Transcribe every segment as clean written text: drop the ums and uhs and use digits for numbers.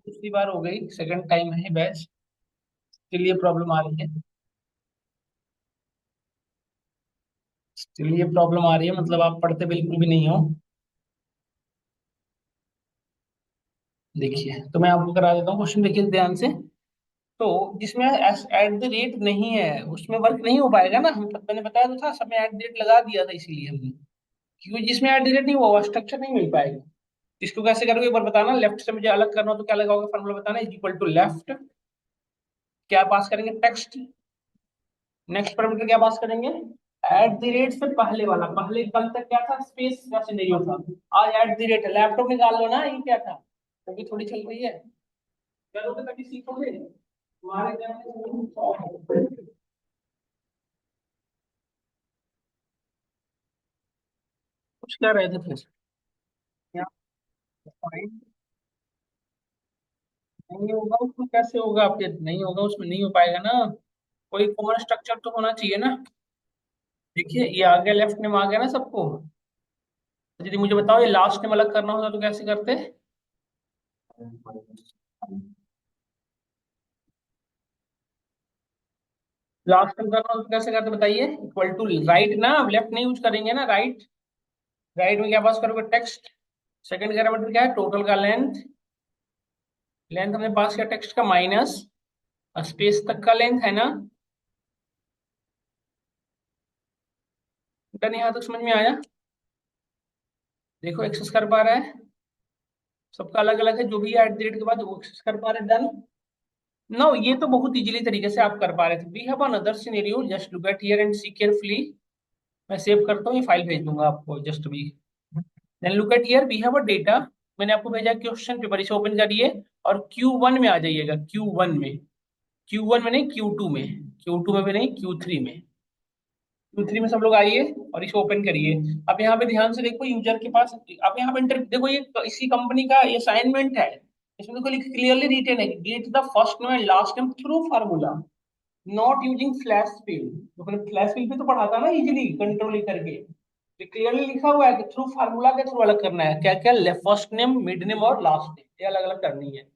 दूसरी बार हो गई, सेकंड टाइम है बैच के लिए प्रॉब्लम आ रही है। चलिए प्रॉब्लम आ रही है मतलब आप पढ़ते बिल्कुल भी नहीं हो। देखिए तो मैं आपको करा देता हूँ क्वेश्चन, देखिए ध्यान से। तो जिसमें एट द रेट नहीं है उसमें वर्क नहीं हो पाएगा ना, हम मैंने बताया तो था, सब में एट द रेट लगा दिया था इसीलिए हमने। क्योंकि जिसमें एट द रेट नहीं हुआ स्ट्रक्चर नहीं मिल पाएगा। इसको कैसे करोगे एक बार बताना, लेफ्ट से मुझे अलग करना हो तो क्या लगाओगे, फॉर्मूला बताना, इज इक्वल टू लेफ्ट, क्या पास करेंगे टेक्स्ट, नेक्स्ट पैरामीटर क्या पास करेंगे, एट द रेट से पहले वाला, पहले कल तक क्या था स्पेस का सिनेरियो था, आज एट द रेट है, लैपटॉप निकाल लो ना, ये क्या था, कभी थोड़ी चल रही है, करोगे तभी सीखोगे तुम्हारे एग्जाम। कुछ क्या रहे थे फिर, यहाँ फाइंड नहीं होगा उसमें, कैसे होगा आपके, नहीं होगा उसमें, नहीं हो पाएगा ना, कोई कॉमन स्ट्रक्चर तो होना चाहिए ना। देखिए ये आ गया, लेफ्ट नेम आ गया ना सबको। तो यदि मुझे बताओ ये लास्ट नेम अलग करना होता तो कैसे करते, लास्ट नेम करना होता तो कैसे करते बताइए, इक्वल टू राइट ना, अब लेफ्ट नहीं यूज करेंगे ना, राइट। राइट में क्या पास करोगे टेक्स्ट, सेकंड पैरामीटर क्या है टोटल का लेंथ, लेंथ हमने पास किया टेक्स्ट का माइनस स्पेस तक का लेंथ है ना। डन, यहाँ तक समझ में आया। देखो एक्सेस कर पा रहा है, सबका अलग अलग है, जो भी एट द रेट के बाद वो एक्सेस कर पा रहे हैं, डन। नो ये तो बहुत इजीली तरीके से आप कर पा रहे थे। We have another scenario, just look at here and see carefully. मैं सेव करता हूँ, ये फाइल भेज दूंगा आपको, जस्ट भी then look at here we have a data. मैंने आपको भेजा क्वेश्चन पेपर, इसे ओपन करिए और Q1 में आ जाइएगा, Q1 में, Q1 में नहीं Q2 में, Q2 में भी नहीं Q3 में, Q3 में सब लोग आइए और इसे ओपन करिए। अब यहाँ पे ध्यान से देखो यूजर के पास, अब यहाँ पे देखो ये इसी कंपनी का ये असाइनमेंट है। इसमें देखो क्लियरली रिटेन है, get the first name and last name through formula, not using flash fill. तो मैंने फ्लैश फिल पे तो पढ़ा था ना इजीली कंट्रोल करके, तो क्लियरली लिखा हुआ है कि थ्रू फार्मूला के थ्रू अलग करना है, क्या क्या, फर्स्ट नेम मिड नेम और लास्ट नेम, ये अलग अलग करनी है।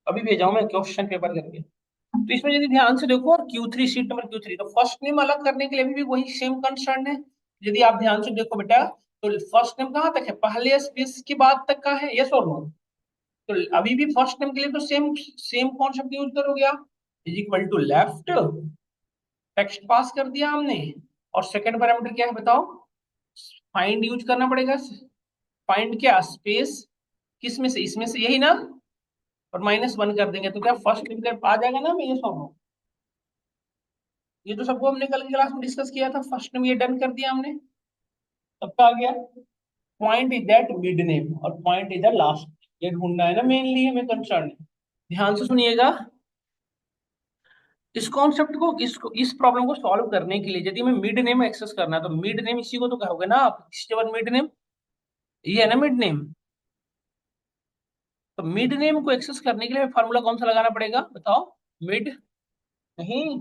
अभी भेजा हूं मैं क्वेश्चन पेपर करके। तो इसमें यदि ध्यान से देखो, और Q3 सीट नंबर Q3, तो फर्स्ट नेम अलग करने के लिए भी वही सेम कंसर्न है। यदि आप ध्यान से देखो बेटा, तो फर्स्ट नेम कहाँ तक है, पहले स्पेस के बाद तक का है, यस और नो। तो अभी भी फर्स्ट नेम के लिए तो सेम सेम कॉन्सेप्ट यूज करोगे आप, is equal to left, text pass कर दिया हमने, और सेकंड पैरामीटर क्या है बताओ, फाइंड यूज करना पड़ेगा। फाइंड क्या, स्पेस, किस में से, इसमें से, यही ना, और -1 कर देंगे तो क्या फर्स्ट नेम आ जाएगा ना, ये सब। ये तो सबको हमने कल की क्लास में डिस्कस किया था, फर्स्ट नेम ये डन कर दिया हमने, सबका आ गया। Point is that mid name और पॉइंट इज द लास्ट, ये ढूंढना है ना मेनली हमें कंसर्न। ध्यान से सुनिएगा, इस कॉन्सेप्ट को, इस प्रॉब्लम को सॉल्व करने के लिए यदि हमें मिड नेम एक्सेस करना है तो मिड नेम इसी को तो कहोगे ना आप, मिड नेम, ये है ना मिड नेम। तो मिड नेम को एक्सेस करने के लिए फॉर्मूला कौन सा लगाना पड़ेगा बताओ, मिड, नहीं,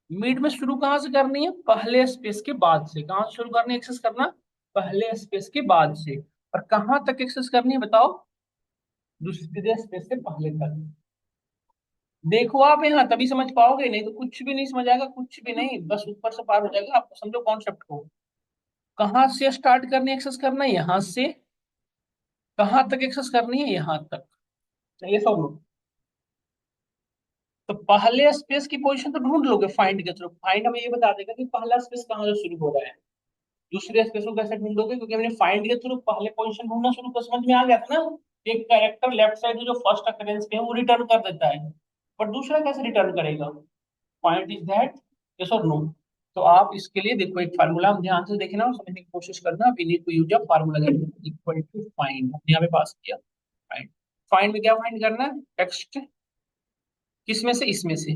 मिड में शुरू कहाँ से करनी है, पहले स्पेस के बाद से, कहाँ से शुरू करनी है एक्सेस करना, पहले स्पेस के बाद से, और कहाँ तक एक्सेस करनी है बताओ, दूसरे स्पेस से पहले तक। देखो आप यहाँ तभी समझ पाओगे, नहीं तो कुछ भी नहीं समझ आएगा, कुछ भी नहीं, बस ऊपर से पार हो जाएगा, आप समझो कॉन्सेप्ट को। कहाँ से स्टार्ट करनी है एक्सेस करना है, यहाँ से, कहाँ तक एक्सेस करनी है, यहाँ तक, ये सब लो। तो पहले स्पेस की पोजीशन तो ढूंढ लोगे फाइंड के थ्रू, फाइंड हमें ये बता देगा कि पहला स्पेस कहाँ से शुरू हो रहा है। दूसरे स्पेस को कैसे ढूंढोगे, क्योंकि हमने फाइंड के थ्रू पहले पोजीशन ढूंढना शुरू कर, समझ में आ गया था ना। एक कैरेक्टर लेफ्ट साइड जो फर्स्ट अकरेंस पे है वो रिटर्न कर देता है, पर दूसरा कैसे रिटर्न करेगा, पॉइंट इज दैट, यस और नो। तो आप इसके लिए देखो एक फार्मूला, हम ध्यान से देखना और समझने की कोशिश करना, we need to use a formula equal to find, हमने यहाँ पे पास किया फाइंड। फाइंड में क्या फाइंड करना है, टेक्स्ट, किस में से, इसमें से।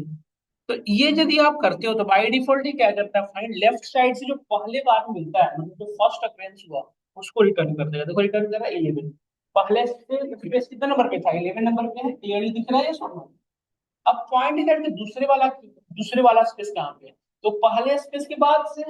तो ये यदि आप करते हो तो बाय डिफॉल्ट ही क्या करता है, फाइंड लेफ्ट साइड से जो पहले बार मिलता है, मतलब जो फर्स्ट अकरेंस हुआ उसको रिटर्न कर देगा। देखो रिटर्न कर रहा है 11, पहले से स्पेस कितने नंबर पे था, 11 नंबर पे है, क्लियरली दिख रहा है सो। अब पॉइंट इधर में दूसरे वाला स्पेस कहाँ पे है, तो पहले स्पेस के बाद से,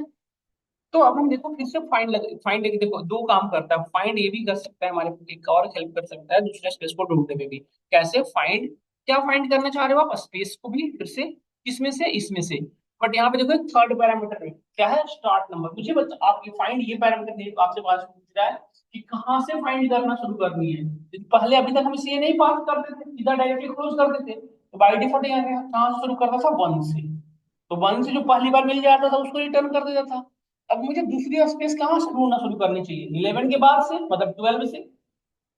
तो अब हम देखो फिर से फाइंड एक देखो दो काम करता है, फाइंड ये भी कर सकता है हमारे को, एक और हेल्प कर सकता है दूसरे स्पेस को ढूंढने में भी। कैसे फाइंड, क्या फाइंड करना चाह रहे हो आप, स्पेस को भी फिर से, किसमें से, इसमें से। बट यहाँ पे देखो एक थर्ड पैरामीटर है, क्या है, स्टार्ट नंबर। मुझे बता, आप ये फाइंड ये पैरामीटर नहीं, आपसे बात पूछ रहा है कि कहाँ से फाइंड करना शुरू करनी है। पहले अभी तक हम इसे ये नहीं पास करते थे, सीधा डायरेक्टली क्लोज कर देते, तो बाई डिफॉल्ट यहाँ कहाँ से शुरू करता था, वन से। तो वन से जो पहली बार मिल जाता था उसको रिटर्न कर देता था। अब मुझे दूसरी स्पेस कहाँ से ढूंढना शुरू करनी चाहिए, 11 के बाद से, मतलब 12 से।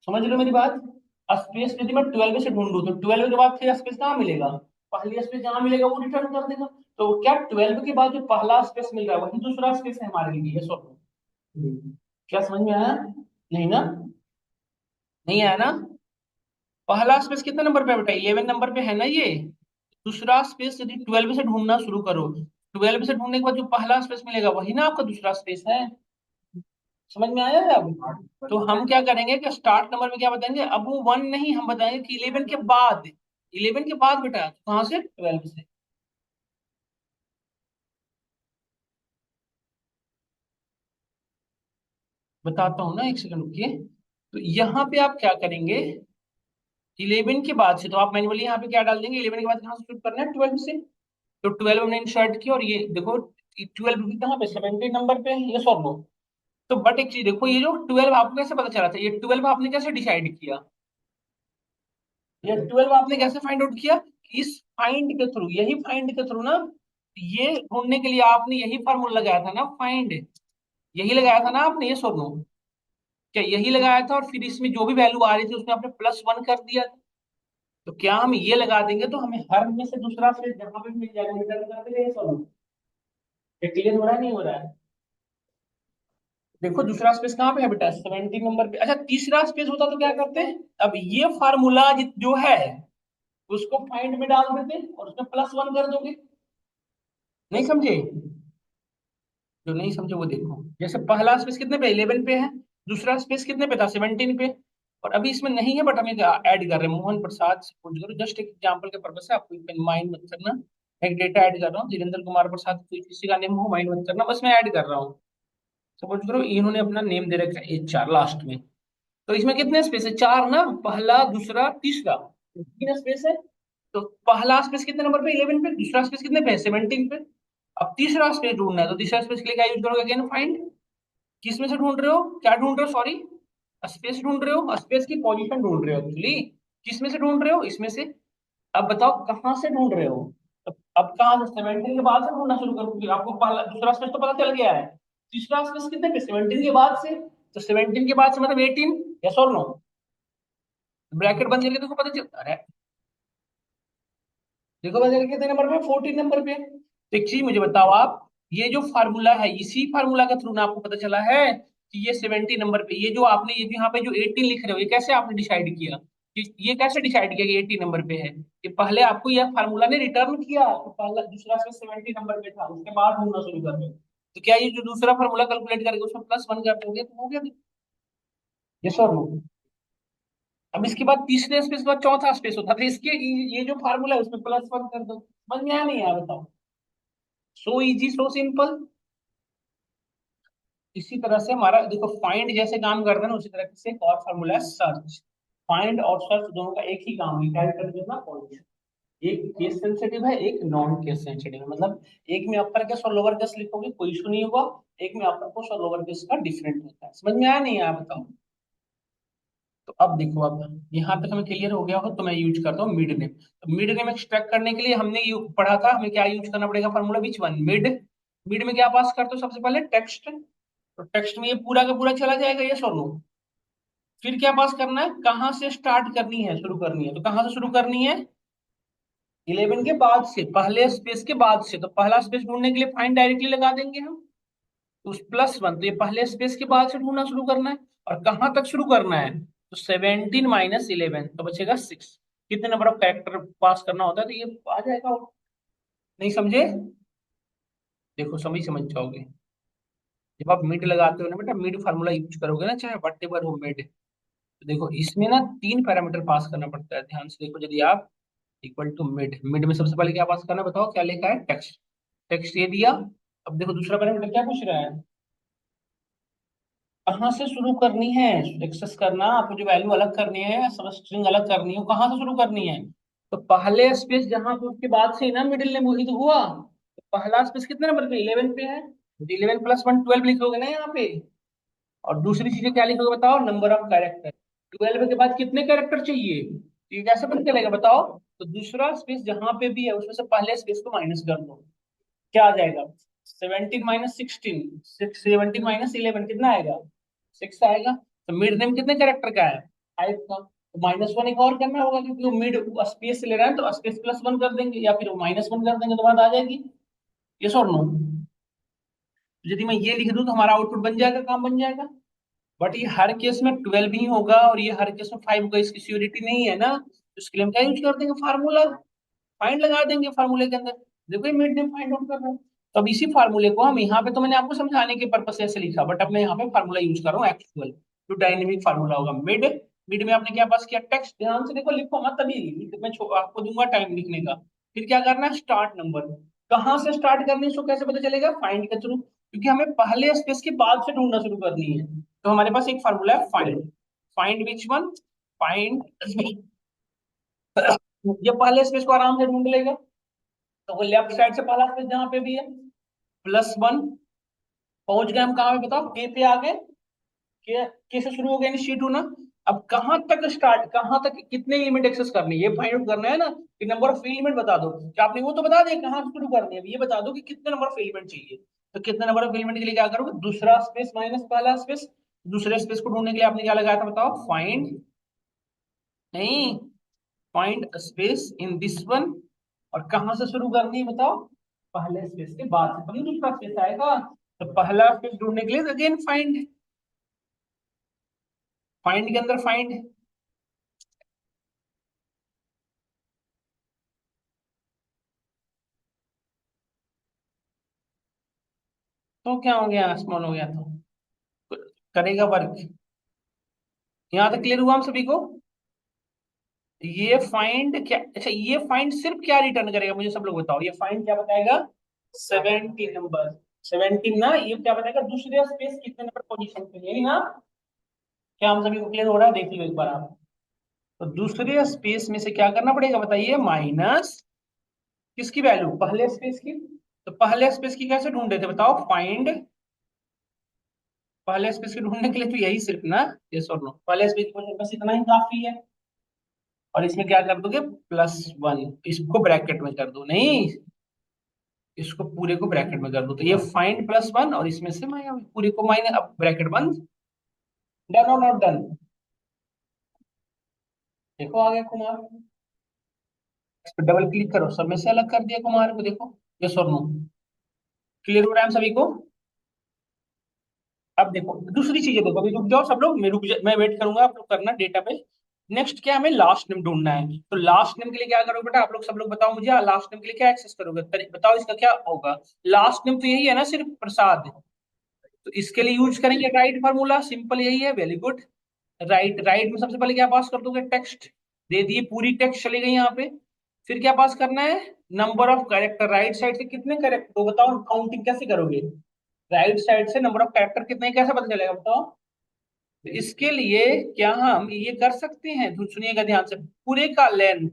समझ रहे हो मेरी बात। स्पेस यदि मैं 12 से ढूंढूं तो 12 के बाद फिर स्पेस कहाँ मिलेगा, पहली स्पेस जहाँ मिलेगा वो रिटर्न कर देगा। तो क्या 12 के बाद जो पहला स्पेस मिल रहा है वही दूसरा स्पेस है हमारे लिए, ये सोचो। क्या समझ में आया, नहीं ना, नहीं आया ना। पहला स्पेस कितने नंबर पे है बेटा, 11 नंबर पे है ना ये। दूसरा स्पेस यदि 12 से ढूंढना शुरू करो, 12 से ढूंढने के बाद जो पहला स्पेस मिलेगा वही ना आपका दूसरा स्पेस है। समझ में आया है अब। तो हम क्या करेंगे कि स्टार्ट नंबर में क्या बताएंगे, अब वो वन नहीं, हम बताएंगे कि 11 के बाद, 11 के बाद बेटा कहाँ से, 12 से। बताता हूँ ना, एक सेकंड रुकिए। तो यहाँ पे आप क्या करेंगे, 11 के बाद से, तो आप मैन्युअली यहाँ पे क्या डाल देंगे, 11 के बाद कहाँ से शुरू करना है, 12 से। तो 12 हमने इंसर्ट किया, और ये देखो 12 भी कहाँ पे, 17 नंबर पे है, ये सॉल्व हो। तो बट एक चीज देखो, ये जो 12 आपको कैसे पता चला था, ये 12 आपने कैसे डिसाइड किया, ये 12 आपने कैसे फाइंड आउट किया, इस फाइंड के थ्रू, यही फाइंड के थ्रू ना। ये ढूंढने के लिए आपने यही फार्मूला लगाया था ना, फाइंड, यही लगाया था ना आपने, ये सुनो, क्या यही लगाया था, और फिर इसमें जो भी वैल्यू आ रही थी उसमें आपने +1 कर दिया। तो क्या हम ये लगा देंगे तो हमें हर में से दूसरा फिर जहां पे मिल जाएगा रिटर्न कर देंगे, ये सुनो। ये क्लियर हो रहा है, नहीं हो रहा है। देखो दूसरा स्पेस कहाँ पे है बेटा, 17 नंबर पे। अच्छा तीसरा स्पेस होता तो क्या करते हैं, अब ये फार्मूला जो है उसको फाइंड में डाल देते और उसमें +1 कर दोगे। नहीं समझे, जो नहीं समझे वो देखो, जैसे पहला स्पेस कितने पे, 11 पे है, दूसरा स्पेस कितने पे था, 17 पे। और अभी इसमें नहीं है बट हम ऐड कर रहे हैं, मोहन प्रसाद से पूछ करो, जस्ट एक एग्जांपल के पर्पज से, आपको माइंड मत करना। एक डेटा ऐड कर रहा हूँ, धीरेन्द्र कुमार प्रसाद, कोई किसी का नेम हो, माइंड मत करना, बस मैं ऐड कर रहा हूँ। सपोज करो इन्होंने अपना नेम दे रखा है HR लास्ट में। तो इसमें कितने स्पेस है, चार ना, पहला दूसरा तीसरा, तीन स्पेस है। तो पहला स्पेस कितने नंबर पे, 11 पे, दूसरा स्पेस कितने पे, 17 पे। अब तीसरा स्पेस ढूंढना है, तो तीसरा स्पेस के लिए क्या यूज करोगे, अगेन फाइंड। किस में से ढूंढ रहे हो, क्या ढूंढ रहे हो, सॉरी, स्पेस ढूंढ रहे हो, स्पेस की पोजीशन ढूंढ रहे हो एक्चुअली। किस में से ढूंढ रहे हो, इसमें से। अब बताओ कहाँ से ढूंढ रहे हो। अब कहाँ से, 17 के बाद से ढूंढना शुरू करो, क्योंकि आपको पहला दूसरा स्पेस तो पता चल गया है। तीसरा स्पेस कितने पे, 17 के बाद से। तो 17 के बाद से मतलब 18, यस और नो। ब्रैकेट बंद करके देखो, पता चल, अरे देखो पता चल कितने नंबर पे, 14 नंबर पे। तो एक चीज मुझे बताओ आप, ये जो फार्मूला है, इसी फार्मूला के थ्रू ना आपको पता चला है कि ये 70 नंबर पे, ये जो आपने ये जो यहाँ पे जो 18 लिख रहे हो, ये कैसे आपने डिसाइड किया, कि ये कैसे डिसाइड किया कि 80 नंबर पे है। कि पहले आपको यह फार्मूला ने रिटर्न किया, तो पहला दूसरा से 70 नंबर पे था, उसके बाद ढूंढना शुरू कर रहे हो। तो क्या ये जो दूसरा फार्मूला कैलकुलेट करके उसमें +1 कर दोगे तो हो गया। ये सर, अब इसके बाद तीसरे स्पेस के बाद चौथा स्पेस होता है, तो इसके ये जो फार्मूला है उसमें +1 कर दो। समझ में आया, नहीं आया बताओ। So easy, so simple. इसी तरह से हमारा देखो फाइंड जैसे काम करता है ना, उसी तरह से एक और फार्मूला है सर्च। फाइंड और सर्च दोनों का एक ही काम है, क्या करके ना पॉइंट। एक केस सेंसिटिव है, एक नॉन केस सेंसिटिव है, मतलब एक में अपर केस और लोअर केस लिखोगे कोई इशू नहीं होगा, एक में अपर केस और लोअर केस का डिफरेंट होता है। समझ में आया, नहीं आया बताओ। तो अब देखो, अब यहाँ तक हमें क्लियर हो गया हो तो मैं यूज करता हूँ मिड नेम। तो मिड नेम एक्सट्रैक्ट करने के लिए हमने पढ़ा था, हमें क्या यूज करना पड़ेगा, formula which one, mid. Mid में क्या पास करते हो, सबसे पहले टेक्स्ट। तो टेक्स्ट में ये पूरा का पूरा चला जाएगा, ये और नो। फिर क्या पास करना है, कहाँ से स्टार्ट करनी है, शुरू करनी है, तो कहाँ से शुरू करनी है, 11 के बाद से, पहले स्पेस के बाद से। तो पहला स्पेस ढूंढने के लिए फाइंड डायरेक्टली लगा देंगे हम, तो उस +1, तो ये पहले स्पेस के बाद से ढूंढना शुरू करना है। और कहाँ तक शुरू करना है, तो 17 - 11, तो बचेगा 6। कितने नंबर ऑफ कैरेक्टर पास करना होता है, तो ये आ जाएगा। नहीं समझे, देखो समझ समझ जाओगे। जब आप मिड लगाते हो ना बेटा, मिड फार्मूला यूज करोगे ना, चाहे वट एवर हो मिड। तो देखो इसमें ना 3 पैरामीटर पास करना पड़ता है, ध्यान से देखो। यदि आप इक्वल टू मिड, मिड में सबसे पहले क्या पास करना है, बताओ क्या लिखा है, टेक्स्ट। टेक्स्ट ये दिया। अब देखो दूसरा पैरामीटर क्या पूछ रहा है, कहाँ से शुरू करनी है एक्सेस करना, आपको जो वैल्यू अलग करनी है, सब स्ट्रिंग अलग करनी है, कहाँ से शुरू करनी है? तो पहले स्पेस जहां पे उसके बाद से ही ना मिडिल नेम वही तो हुआ। तो पहला स्पेस कितने नंबर पे, 11 पे है। 11 + 1 12 लिखोगे ना यहाँ पे। और दूसरी चीजें क्या लिखोगे बताओ, नंबर ऑफ कैरेक्टर। 12 के बाद कितने कैरेक्टर चाहिए, तो ये कैसे पता चलेगा बताओ? तो दूसरा स्पेस जहां पे भी है उसमें से पहले स्पेस को माइनस कर दो। क्या आ जाएगा? 17 - 16, 17 - 11 कितना आएगा? 6 आएगा। तो मिड नेम कितने कैरेक्टर का है? 5 का। तो -1 एक और करना होगा, क्योंकि वो मिड स्पेस से ले रहा है, तो स्पेस +1 कर देंगे या फिर -1 कर देंगे तो बात आ जाएगी। यस और नो? यदि मैं ये लिख दूं तो हमारा आउटपुट बन जाएगा, काम बन जाएगा। बट ये हर केस में 12 ही होगा और ये हर केस में 5 होगा, इसकी श्योरिटी नहीं है ना, तो इसके लिए हम क्या यूज कर देंगे, फार्मूला। फाइंड लगा देंगे फार्मूले के अंदर। देखो ये मिड नेम फाइंड आउट कर रहा है। तो अब इसी फार्मूले को हम यहाँ पे, तो मैंने आपको समझाने के पर्पज से ऐसे लिखा, बट अब मैं यहाँ पे फार्मूला यूज कर रहा हूँ एक्चुअल। जो डायनेमिक फार्मूला होगा मिड। मिड में आपने क्या पास किया, टेक्स्ट, ध्यान से देखो, लिखो मत तभी। मैं आपको दूंगा टाइम लिखने का। फिर क्या करना है, स्टार्ट नंबर। कहाँ से स्टार्ट करनी है, इसको कैसे पता चलेगा, फाइंड के थ्रू, क्योंकि हमें पहले स्पेस के बाद से ढूंढना शुरू करनी है। तो हमारे पास एक फार्मूला है, find. Find which one? Find. ये पहले स्पेस को आराम से ढूंढ लेगा। तो वो लेफ्ट साइड से पहला स्पेस जहां पे भी है, +1। पहुंच गए हम कहाँ पे बताओ, के पे आ गए। के से शुरू हो गया शी टू ना। अब कहाँ तक स्टार्ट, कहाँ तक कितने एलिमेंट एक्सेस करनी है, ये फाइंड आउट करना है ना। कि नंबर ऑफ एलिमेंट बता दो, क्या आपने वो तो बता दिया कहाँ से शुरू करनी है, अब ये बता दो कि कितने नंबर ऑफ एलिमेंट चाहिए। तो कितने नंबर ऑफ एलिमेंट के लिए क्या करोगे, दूसरा स्पेस माइनस पहला स्पेस। दूसरे स्पेस को ढूंढने के लिए आपने क्या लगाया था बताओ, फाइंड। नहीं, find space in this one. और कहां से शुरू करनी है बताओ, पहले स्पेस के बाद से, तभी दूसरा स्पेस आएगा। तो पहला स्पेस ढूंढने के लिए अगेन फाइंड। फाइंड के अंदर फाइंड। तो क्या हो गया, स्मॉल हो गया तो करेगा वर्क। यहां तक क्लियर हुआ हम सभी को? ये फाइंड क्या, अच्छा ये फाइंड सिर्फ क्या रिटर्न करेगा, मुझे सब लोग बताओ, ये फाइंड क्या बताएगा, 17 नंबर। 17 ना, ये क्या बताएगा, दूसरे स्पेस कितने नंबर पोजीशन पे, यही ना? क्या हम सभी को क्लियर हो रहा है, देख लो एक बार आप। तो दूसरे स्पेस में से क्या करना पड़ेगा बताइए, माइनस किसकी वैल्यू, पहले स्पेस की। तो पहले स्पेस की कैसे ढूंढ रहे थे बताओ, फाइंड। पहले स्पेस की ढूंढने के लिए तो यही सिर्फ ना, यस और नो, पहले स्पेस की बस इतना ही काफी है। और इसमें क्या कर दोगे, +1, इसको ब्रैकेट में कर दो, नहीं, इसको पूरे को ब्रैकेट में कर दो, तो ये फाइंड +1 और इसमें से मैं पूरे को माइनस, अब ब्रैकेट बंद। डन और नॉट डन? देखो आ गया कुमार। इस पर डबल क्लिक करो, सब में से अलग कर दिया कुमार को, देखो। यस और नो? क्लियर हो रहा है हम सभी को? अब देखो दूसरी चीजें, देखो अभी रुक जाओ सब लोग, मैं वेट करूंगा, आप लोग करना डेटा पे। नेक्स्ट क्या, हमें लास्ट नेम ढूंढना है। तो लास्ट नेम के लिए क्या करोगे बेटा, आप लोग सब लोग बताओ मुझे, लास्ट नेम के लिए क्या एक्सेस करोगे, बताओ इसका क्या होगा। लास्ट नेम तो यही है ना, सिर्फ प्रसाद। तो इसके लिए यूज करेंगे राइट फार्मूला, सिंपल यही है, वेरी गुड। राइट, राइट में सबसे पहले क्या पास कर दोगे, टेक्स्ट। दे दिए, पूरी टेक्स्ट चली गई यहाँ पे। फिर क्या पास करना है, number of character, right side से कितने कैरेक्टर, तो बताओ काउंटिंग कैसे करोगे। राइट साइड से नंबर ऑफ कैरेक्टर कितने हैं, कैसे पता चलेगा बताओ? तो इसके लिए क्या हम ये कर सकते हैं, तो सुनिएगा ध्यान से, पूरे का लेंथ।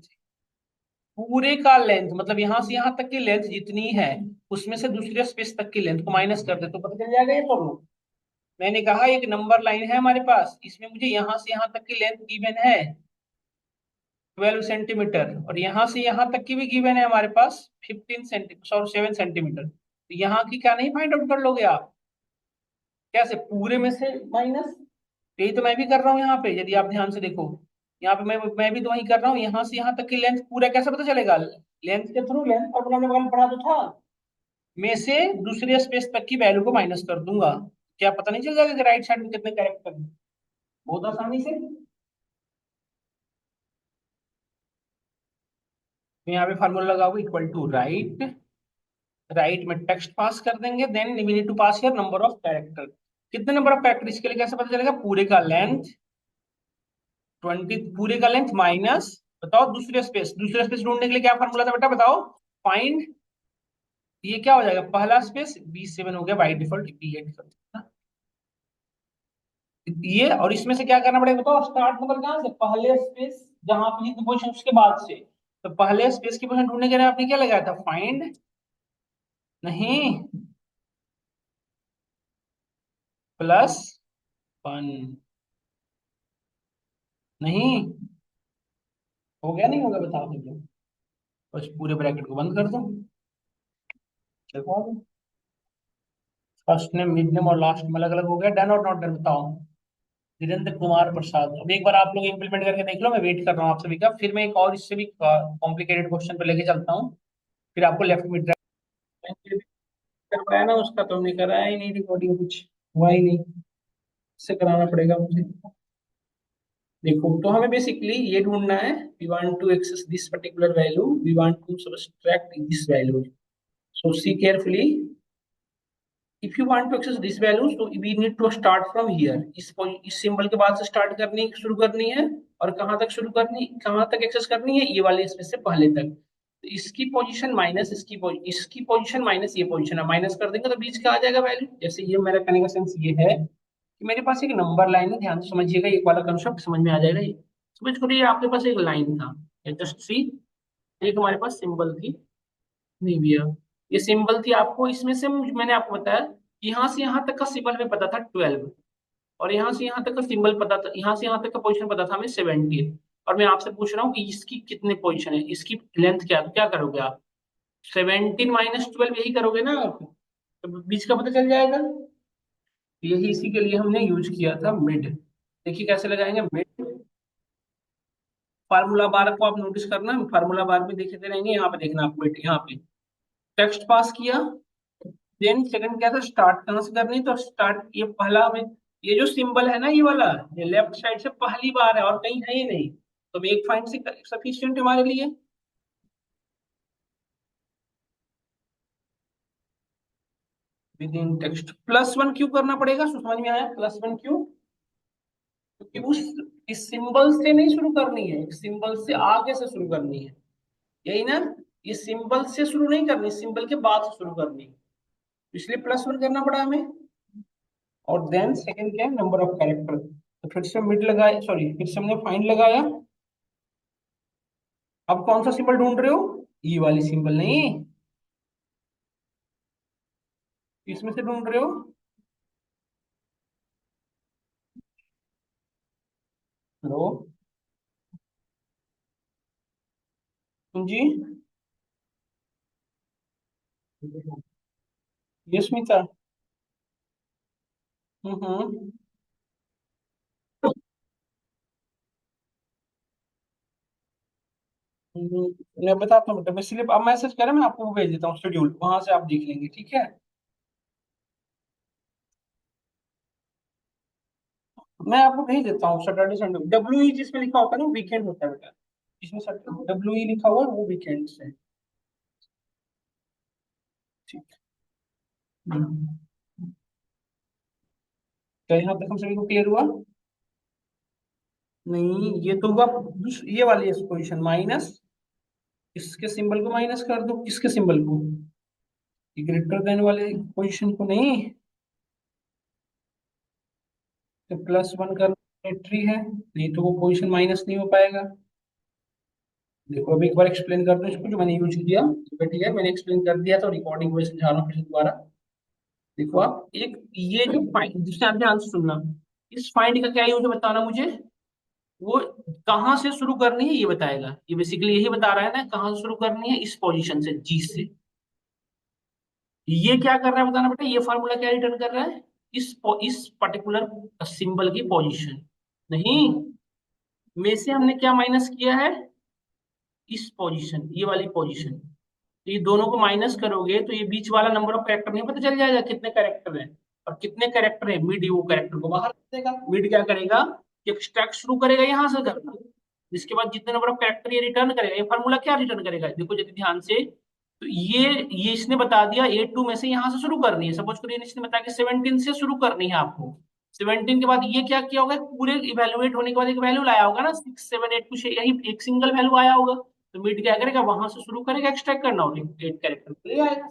पूरे का लेंथ मतलब यहां से यहां तक की लेंथ जितनी है, उसमें से दूसरे स्पेस तक की लेंथ को माइनस कर दे तो पता चल जाएगा ये प्रॉब्लम। मैंने कहा एक नंबर लाइन है हमारे पास, इसमें मुझे यहां से यहां तक की लेंथ गिवन है 12 सेंटीमीटर, और यहां से यहां तक की भी गिवन है हमारे पास 15 सेंटीमीटर और 7 सेंटीमीटर, तो यहाँ की क्या नहीं फाइंड आउट कर लोगे आप? कैसे, पूरे में से माइनस। यही तो मैं भी कर रहा हूँ यहाँ पे, यदि आप ध्यान से देखो, यहाँ पे मैं भी तो वही कर रहा हूँ, यहाँ से यहाँ तक की लेंथ पूरा कैसे पता चलेगा, लेंथ के थ्रू, लेंथ फॉर्मूला में बगल में पढ़ा तो था, में से दूसरे स्पेस तक की वैल्यू को माइनस कर दूंगा। क्या पता नहीं चल जाएगा कि राइट साइड में कितने कैरेक्टर हैं, बहुत आसानी से। तो यहाँ पे फार्मूला लगाओ, इक्वल टू राइट। राइट में टेक्स्ट पास कर देंगे, then we need to pass here number of character. कितने नंबर ऑफ कैरेक्टर, इसके लिए कैसे पता चलेगा, पूरे का लेंथ 20, पूरे का लेंथ माइनस, बताओ दूसरे स्पेस ढूंढने के लिए क्या फॉर्मूला था बेटा बताओ, फाइंड। ये क्या हो जाएगा, पहला स्पेस B7 हो गया बाई डिफॉल्ट, B8। ये और इसमें से क्या करना पड़ेगा बताओ, स्टार्ट मतलब कहाँ से, पहले स्पेस जहां पे जितनी पोजीशन उसके बाद से। तो पहले स्पेस की पोजीशन ढूंढने के लिए आपने क्या लगाया था, फाइंड, नहीं, प्लस वन, नहीं हो गया, नहीं होगा बताओ मुझे, बस पूरे ब्रैकेट को बंद कर दो। देखो फर्स्ट नेम, मिड नेम और लास्ट नेम अलग अलग हो गया, डन और नॉट डन बताओ। धीरेन्द्र कुमार प्रसाद। अब एक बार आप लोग इम्प्लीमेंट करके देख लो, मैं वेट कर रहा हूँ आप सभी का, फिर मैं एक और इससे भी कॉम्प्लिकेटेड क्वेश्चन पे लेके चलता हूँ, फिर आपको लेफ्ट मिड कर पाया ना उसका, तो हमने कराया ही नहीं रिकॉर्डिंग, कुछ हुआ ही नहीं, इससे कराना पड़ेगा मुझे। देखो तो हमें बेसिकली ये ढूंढना है, we want to access this particular value, we want to subtract this value, so see carefully, if you want to access this value तो we need to start from here, इस सिंबल के बाद से start करनी शुरू करनी है, और कहाँ तक शुरू करनी, कहाँ तक एक्सेस करनी है, ये वाले इसमें से पहले तक। तो इसकी पोजीशन माइनस इसकी पोजीशन माइनस ये पोजीशन है, माइनस कर देंगे तो बीच का आ जाएगा वैल्यू। जैसे ये मेरा कहने का सेंस ये है कि मेरे पास एक नंबर लाइन है, ध्यान से समझिएगा, एक वाला कंसेप्ट समझ में आ जाएगा ये। समझ करिए आपके पास एक लाइन था, जस्ट सी, एक हमारे पास सिंबल थी, नहीं भैया, ये सिंबल थी, आपको इसमें से मैंने आपको बताया, यहाँ से यहाँ तक का सिंबल हमें पता था 12, और यहाँ से यहाँ तक का सिंबल पता था, यहाँ से यहाँ तक का पोजीशन पता था हमें 17, और मैं आपसे पूछ रहा हूँ कि इसकी कितने पोजीशन है, इसकी लेंथ क्या है, तो क्या करोगे आप, 17 - 12 यही करोगे ना आप, तो बीच का पता चल जाएगा। तो यही इसी के लिए हमने यूज किया था मिड। देखिए कैसे लगाएंगे मिड, फार्मूला बार को आप नोटिस करना, फार्मूला बार में देखते रहेंगे, यहाँ पे देखना आप मिड, यहाँ पे टेक्स्ट पास किया, देन सेकंड क्या था, स्टार्ट कहाँ से करनी, तो स्टार्ट ये पहला में, ये जो सिंबल है ना ये वाला, ये लेफ्ट साइड से पहली बार है और कहीं है ही नहीं, तो एक फाइंड से सफिशियंट हमारे लिए। With in text plus one क्यों करना पड़ेगा, समझ में आया, प्लस वन क्यों, क्योंकि उस इस सिंबल से नहीं शुरू करनी है, सिंबल से आगे से शुरू करनी है, यही ना, ये सिंबल से शुरू नहीं करनी, सिंबल के बाद से शुरू करनी है, इसलिए प्लस वन करना पड़ा हमें। और देन सेकंड क्या है, नंबर ऑफ कैरेक्टर, तो फिर से मिड लगाया, सॉरी फिर से हमने फाइंड लगाया। अब कौन सा सिंबल ढूंढ रहे हो, ई वाली सिंबल नहीं, इसमें से ढूंढ रहे हो, हेलो जी, ये स्मिता, हम्म, मैं बताता हूँ बेटा, मैं स्लिप अब मैसेज करें, मैं आपको वो भेज देता हूँ शेड्यूल, वहां से आप देख लेंगे, ठीक है। मैं आपको भेज देता हूँ, सैटरडे संडे, डब्ल्यू ई जिसमें लिखा होता है ना वीकेंड होता है बेटा, इसमें सैटरडे डब्ल्यू ई लिखा हुआ है वो वीकेंड से, ठीक। हम्म। तो यहाँ तक हम सभी को क्लियर हुआ, नहीं ये तो हुआ ये वाली पोजीशन माइनस, इसके सिंबल को माइनस कर दो, किसके सिंबल को, ग्रेटर देन वाले पोजीशन को नहीं, तो प्लस वन का ट्री है, नहीं तो वो पोजीशन माइनस नहीं हो पाएगा। देखो अभी एक बार एक्सप्लेन कर दो इसको, जो मैंने यूज किया, तो ठीक है मैंने एक्सप्लेन कर दिया, तो रिकॉर्डिंग में समझा रहा हूँ फिर से दोबारा। देखो आप एक, ये जो फाइंड, जिससे आप ध्यान से सुनना, इस फाइंड का क्या यूज है बताना मुझे, वो कहाँ से शुरू करनी है ये बताएगा, ये बेसिकली यही बता रहा है ना, कहाँ से शुरू करनी है, इस पोजीशन से, जी से। ये क्या कर रहा है बताना बेटा, ये फार्मूला क्या रिटर्न कर रहा है, इस पर्टिकुलर सिंबल की पोजीशन, नहीं, में से हमने क्या माइनस किया है, इस पोजीशन, ये वाली पोजीशन, तो ये दोनों को माइनस करोगे तो ये बीच वाला नंबर ऑफ कैरेक्टर नहीं पता चल जाएगा, कितने कैरेक्टर है, और कितने कैरेक्टर है, मिड वो कैरेक्टर को बाहर कर देगा, मिड क्या करेगा कि एक्सट्रैक्ट शुरू करेगा यहाँ से करना, जिसके बाद जितने नंबर ऑफ कैरेक्टर ये रिटर्न करेगा, ये फार्मूला क्या रिटर्न करेगा, देखो यदि ध्यान से, तो ये इसने बता दिया A2 में से यहाँ से शुरू करनी है, सपोज करिए इसने बताया कि 17 से शुरू करनी है आपको, 17 के बाद ये क्या किया होगा, पूरे इवेलुएट होने के बाद एक वैल्यू लाया होगा ना, 6 7 8 कुछ यही एक सिंगल वैल्यू आया होगा, तो मिड क्या करेगा, वहां से शुरू करेगा एक्सट्रैक्ट करना, और 8 कैरेक्टर ले आएगा।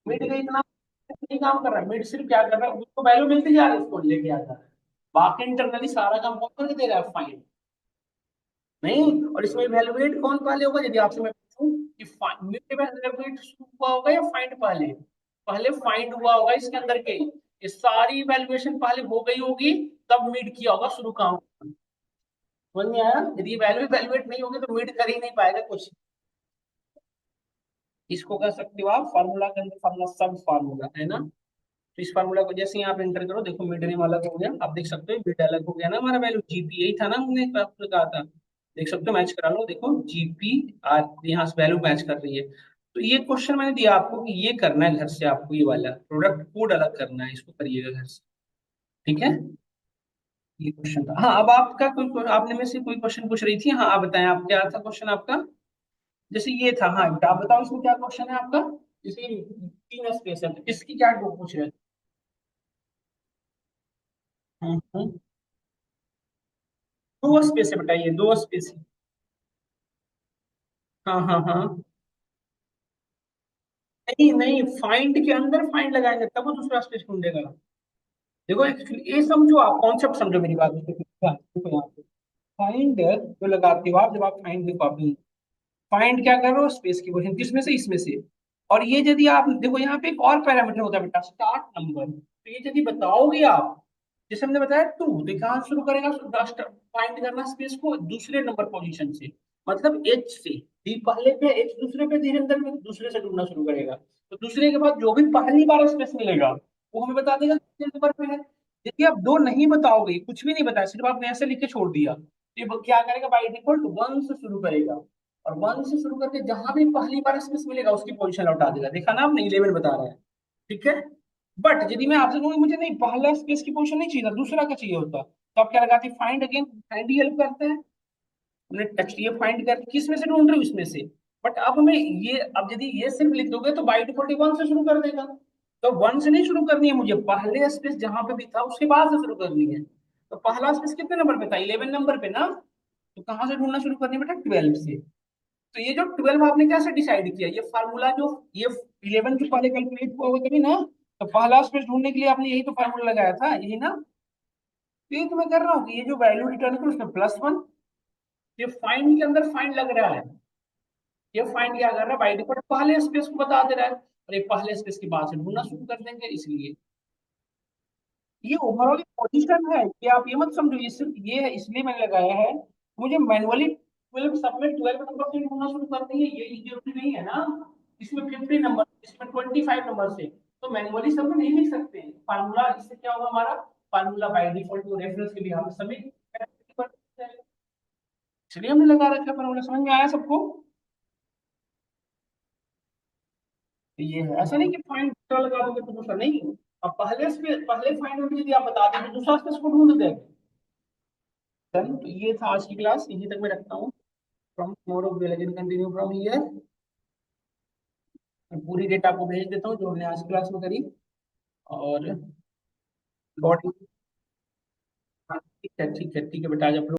मिड का इतना नहीं काम कर रहा है, मिड सिर्फ क्या कर रहा है, उसको वैल्यू मिलती जा रही है, उसको लेके आता है, बाकी इंटरनली सारा काम कौन करके दे रहा है, फाइंड। नहीं, और इसमें इवैल्यूएट कौन पहले होगा, यदि आपसे मैं पूछूं कि मिड में इवैल्यूएट हुआ होगा या फाइंड पहले, पहले फाइंड हुआ होगा इसके अंदर के, ये सारी इवैल्यूएशन पहले हो गई होगी, तब मिड किया होगा शुरू काम। समझ में आया, यदि वैल्यू इवैल्यूएट नहीं होगी तो मिड कर ही नहीं पाएगा कुछ। इसको कह सकते हो आप फार्मूला के अंदर फार्मूला, सब फार्मूला है ना। तो इस फार्मूला को जैसे ही आप एंटर करो, देखो मिड नेम अलग हो गया, आप देख सकते हो मिड अलग हो गया ना, हमारा वैल्यू जीपी यही था ना, हमने आपको कहा था। देख सकते हो, मैच करा लो, देखो जीपी आर यहाँ से वैल्यू मैच कर रही है। तो ये क्वेश्चन मैंने दिया आपको कि ये करना है घर से, आपको ये वाला प्रोडक्ट कोड अलग करना है, इसको करिएगा घर से। ठीक है, ये क्वेश्चन था। हाँ, अब आपका कोई, आपने में से कोई क्वेश्चन पूछ रही थी, हाँ आप बताएं, आप क्या था क्वेश्चन आपका। जैसे ये था, हाँ आप बताओ इसमें क्या क्वेश्चन है आपका। जैसे तीन स्पेस है, तो इसकी क्या पूछ रहे थे। हम्म, दो स्पेस है, बताइए दो स्पेस है। हाँ हाँ हाँ। नहीं नहीं, फाइंड के अंदर फाइंड लगाएंगे तब वो दूसरा स्पेस ढूंढेगा। देखो एक्चुअली ये समझो, आप कॉन्सेप्ट समझो मेरी बात को। फाइंड जो लगाते हो आप, जब आप फाइंड देखो आप, फाइंड क्या कर रहे हो, स्पेस की क्वेश्चन किसमें से, इसमें से। और ये यदि आप देखो, यहाँ पे एक और पैरामीटर होता है बेटा, स्टार्ट नंबर, तो ये यदि बताओगे आप, जैसे हमने बताया टू, तो कहाँ से शुरू करेगा फाइंड करना स्पेस को, दूसरे नंबर पोजीशन से, मतलब एच से। डी पहले पे, एच दूसरे पे, धीरेन्द्र में दूसरे से ढूंढना शुरू करेगा। तो दूसरे के बाद जो भी पहली बार स्पेस मिलेगा वो हमें बता देगा कितने नंबर पे है। यदि आप दो नहीं बताओगे, कुछ भी नहीं बताया, सिर्फ आपने ऐसे लिख के छोड़ दिया, तो ये क्या करेगा, बाई डिफॉल्ट वन से शुरू करेगा। और वन से शुरू करके जहां भी पहली बार स्पेस मिलेगा उसकी पोजीशन लौटा देगा। देखा ना आपने, 11 बता रहा है। ठीक है। बट यदि मैं आपसे कहूँ मुझे नहीं, पहला स्पेस की पोजीशन नहीं चाहिए था, दूसरा का चाहिए होता, तो आप क्या लगाते, फाइंड अगेन, फाइंड ही हेल्प करता है। हमने टेक्स्ट ये फाइंड कर किस में से ढूंढ रहे हो, इसमें से। बट अब हमें ये, अब यदि ये सिर्फ लिख दोगे तो बाई डिफॉल्ट वन से शुरू कर देगा। तो वन से नहीं शुरू करनी है मुझे, पहले स्पेस जहां पे भी था उसके बाद से शुरू करनी है। तो पहला स्पेस कितने नंबर पे था, 11 नंबर पे ना। तो कहाँ से ढूंढना शुरू करनी है बेटा, 12 से। तो ये जो 12 आपने कैसे डिसाइड किया, ये फार्मूला जो, ये 11 के पहले कैलकुलेट हुआ होगा तभी ना। तो पहला स्पेस ढूंढने के लिए आपने यही तो फार्मूला लगाया था, यही ना। तो ये तो मैं कर रहा हूँ कि ये जो वैल्यू रिटर्न है उसमें +1, ये फाइंड के अंदर फाइंड लग रहा है। ये फाइंड क्या कर रहा है, बाई डिफॉल्ट पहले स्पेस को बता दे रहा है, और ये पहले स्पेस के बाद से ढूंढना शुरू कर देंगे, इसलिए ये ओवरऑल पोजीशन है। कि आप ये मत समझो ये सिर्फ ये है इसलिए मैंने लगाया है, मुझे मैनुअली 12 सब में 12 नंबर से ढूंढना शुरू कर देंगे, ये जरूरी नहीं है ना। इसमें 50 नंबर, इसमें 25 नंबर से, तो मैनुअली सब में नहीं लिख सकते हैं फार्मूला। इससे क्या होगा हमारा, फार्मूला बाय डिफॉल्ट वो रेफरेंस के लिए हम सभी, इसलिए हमने लगा रखा है फार्मूला। समझ में आया सबको। तो ये है, ऐसा नहीं कि फाइंड दूसरा लगा दोगे तो दूसरा नहीं। अब पहले से पहले फाइंड में यदि आप बता दें तो दूसरा स्पेस को ढूंढ देंगे। डन, तो ये था आज की क्लास, यहीं तक मैं रखता हूँ। From tomorrow will again continue from here. मैं पूरी डेटा आपको भेज देता हूँ जो हमने आज क्लास में करी। और बॉडी, ठीक है ठीक है ठीक है बेटा, आज आप लोग